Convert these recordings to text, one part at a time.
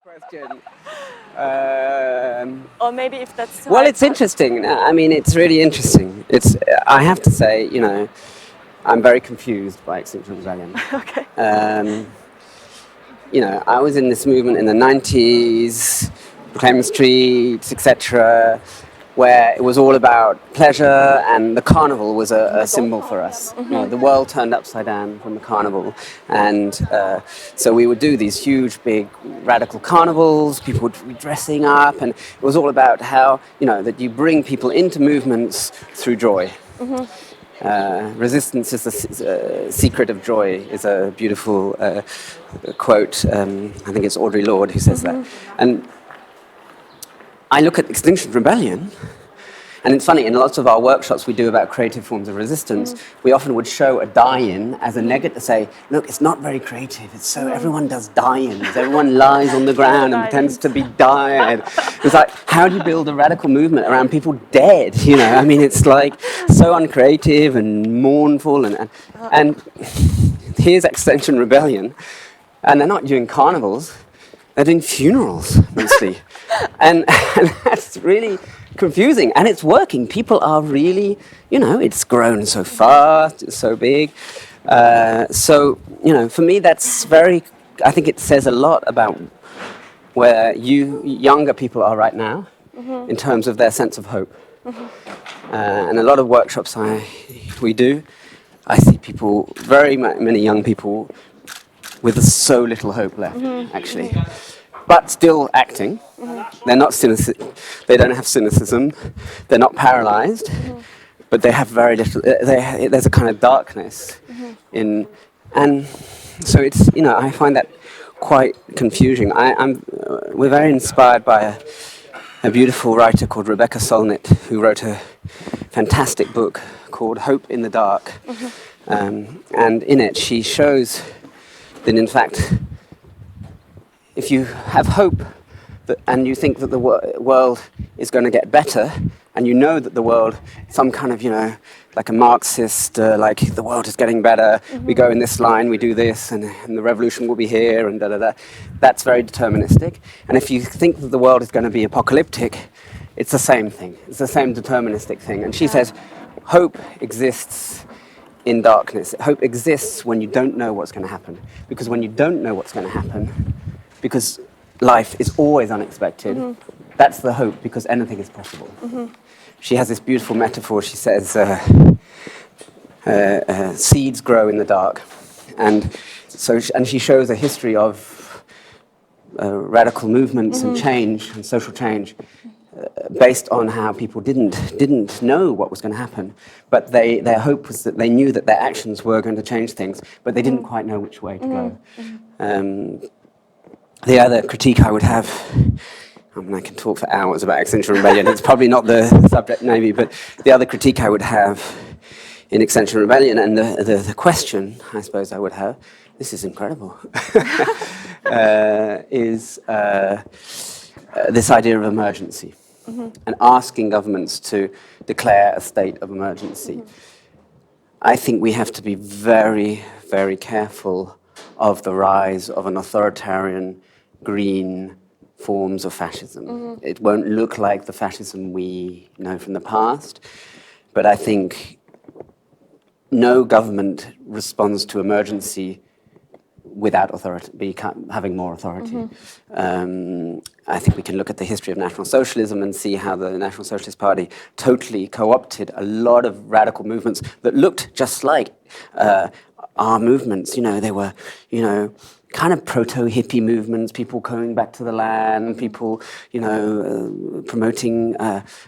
Question. Or maybe if that's too Well, hard. it's interesting. I mean, it's really interesting. I have to say, I'm very confused by Extinction Rebellion. Okay. I was in this movement in the 90s, Claim Street, etc., where it was all about pleasure, and the carnival was a symbol for us. The world turned upside down from the carnival, and so we would do these huge, big, radical carnivals. People would be dressing up, and it was all about how that you bring people into movements through joy. Resistance is the secret of joy is a beautiful quote. I think it's Audre Lorde who says that. And I look at Extinction Rebellion, and it's funny, in lots of our workshops we do about creative forms of resistance, we often would show a die-in as a negative, say, look, it's not very creative, it's so, everyone does die-ins, everyone lies on the ground and pretends to be dead. It's like, how do you build a radical movement around people dead, I mean, it's like so uncreative and mournful, and here's Extinction Rebellion, and they're not doing carnivals, they're doing funerals, mostly. and that's really confusing, and it's working. People are really, it's grown so fast, it's so big. So, for me, that's I think it says a lot about where you younger people are right now in terms of their sense of hope. And a lot of workshops we do, I see people, very many young people, with so little hope left, actually. But still acting. They're not they don't have cynicism. They're not paralyzed. But they have very little. There's a kind of darkness and so it's I find that quite confusing. We're very inspired by a beautiful writer called Rebecca Solnit, who wrote a fantastic book called Hope in the Dark, and in it she shows that in fact, if you have hope and you think that the world is going to get better, and that the world, some kind of, like a Marxist, like the world is getting better, we go in this line, we do this, and the revolution will be here, and da-da-da, that's very deterministic. And if you think that the world is going to be apocalyptic, it's the same thing. It's the same deterministic thing. And she says, hope exists in darkness. Hope exists when you don't know what's going to happen. Because when you don't know what's going to happen, because life is always unexpected, that's the hope, because anything is possible. She has this beautiful metaphor. She says, seeds grow in the dark. And she shows a history of radical movements and change, and social change, based on how people didn't know what was going to happen, but their hope was that they knew that their actions were going to change things, but they didn't quite know which way to go. The other critique I would have, I can talk for hours about Extinction Rebellion, it's probably not the subject maybe, but the other critique I would have in Extinction Rebellion, and the question I suppose I would have, this is incredible, is this idea of emergency, and asking governments to declare a state of emergency. I think we have to be very, very careful of the rise of an authoritarian, green forms of fascism. It won't look like the fascism we know from the past, but I think no government responds to emergency without having more authority. I think we can look at the history of National Socialism and see how the National Socialist Party totally co-opted a lot of radical movements that looked just like our movements. They were, kind of proto-hippie movements, people going back to the land, people, promoting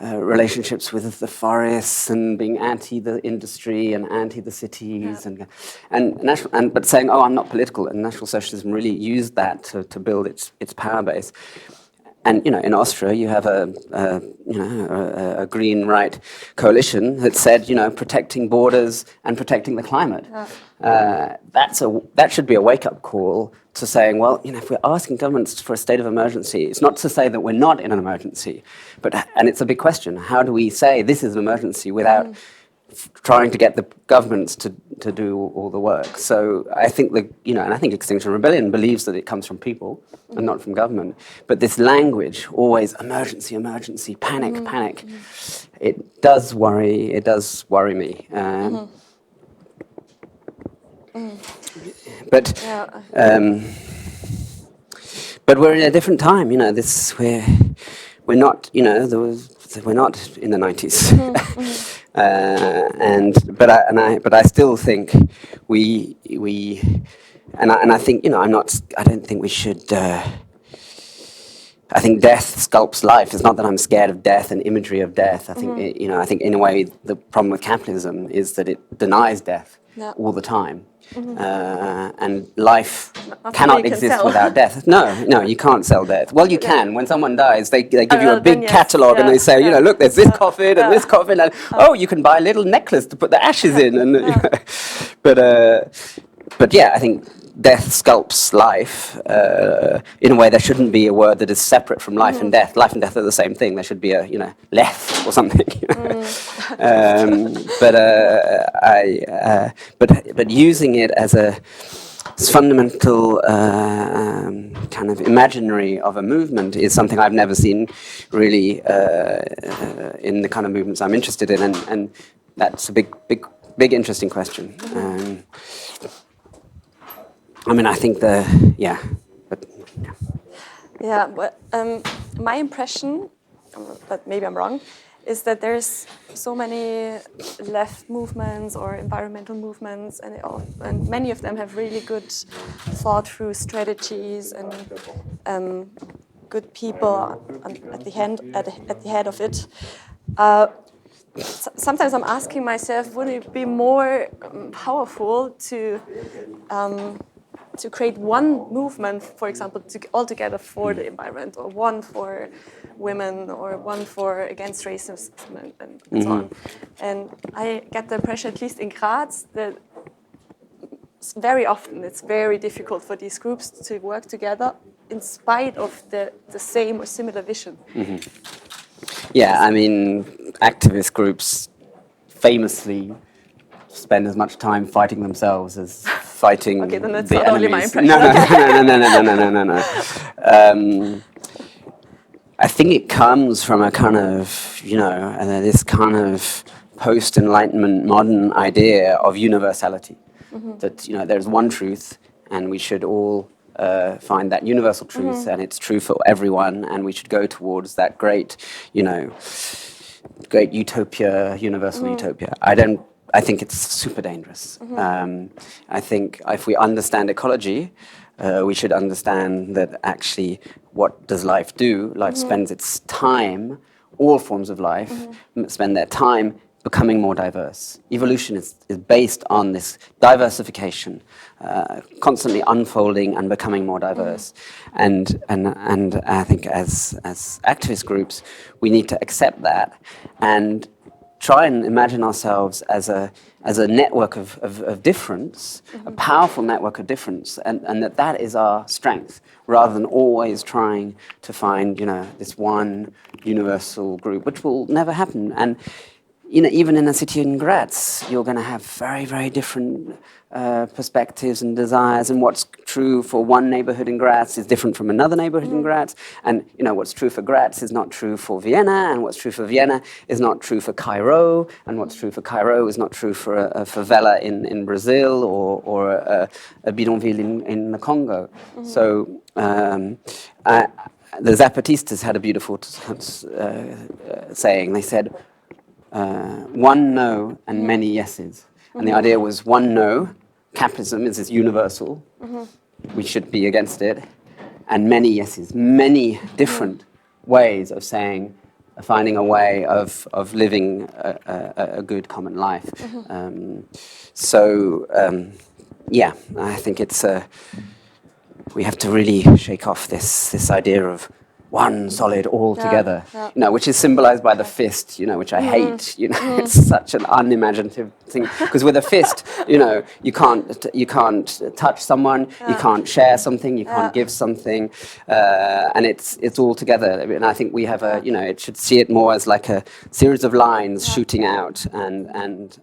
relationships with the forests and being anti the industry and anti the cities, but saying, I'm not political. And National Socialism really used that to build its power base. And in Austria, you have a green right coalition that said, protecting borders and protecting the climate. That should be a wake-up call to saying, well, if we're asking governments for a state of emergency, it's not to say that we're not in an emergency, and it's a big question. How do we say this is an emergency without trying to get the governments to do all the work. So I think and I think Extinction Rebellion believes that it comes from people and not from government. But this language, always emergency, emergency, panic, panic, it does worry me. But but we're in a different time. We're not. We're not in the 90s. But I still think I think I don't think we should. I think death sculpts life. It's not that I'm scared of death and imagery of death. I think I think in a way the problem with capitalism is that it denies death all the time. And life cannot exist without death. No, you can't sell death. Well, you can. When someone dies, they give you a big catalogue and they say, look, there's this coffin and this coffin, and you can buy a little necklace to put the ashes in. And but yeah, I think death sculpts life in a way. There shouldn't be a word that is separate from life and death. Life and death are the same thing. There should be a left or something. But using it as a fundamental kind of imaginary of a movement is something I've never seen really in the kind of movements I'm interested in, and that's a big interesting question. I think my impression, but maybe I'm wrong, is that there's so many left movements or environmental movements, and many of them have really good thought-through strategies and good people at the head of it. Sometimes I'm asking myself, would it be more powerful to create one movement, for example, altogether for the environment, or one for women, or one for against racism and so on. And I get the impression, at least in Graz, that very often it's very difficult for these groups to work together in spite of the same or similar vision. Yeah, activist groups famouslespend as much time fighting themselves as fighting okay, then that's the not enemies. only my impression. No. I think it comes from a kind of, this kind of post-Enlightenment modern idea of universality. That, there's one truth, and we should all find that universal truth, and it's true for everyone, and we should go towards that great utopia, universal utopia. I think it's super dangerous. I think if we understand ecology, we should understand that actually, what does life do? Life spends its time, all forms of life, spend their time becoming more diverse. Evolution is based on this diversification, constantly unfolding and becoming more diverse. And I think as activist groups, we need to accept that and try and imagine ourselves as a network of difference, a powerful network of difference, and that is our strength, rather than always trying to find, this one universal group, which will never happen. And even in a city in Graz, you're going to have very, very different perspectives and desires, and what's true for one neighborhood in Graz is different from another neighborhood in Graz, and what's true for Graz is not true for Vienna, and what's true for Vienna is not true for Cairo, and what's true for Cairo is not true for a favela in Brazil or a bidonville in the Congo. So the Zapatistas had a beautiful saying. They said, one no and many yeses. And the idea was one no, capitalism is universal, we should be against it, and many yeses, many different ways of finding a way of living a good common life. I think we have to really shake off this idea of one solid all together, yeah. you know, which is symbolized by the fist, you know, which I hate, you know. It's such an unimaginative thing, because with a fist, you know, you can't touch someone, you can't share something, you can't give something, and it's all together. And I think we have you know, it should see it more as like a series of lines shooting out, and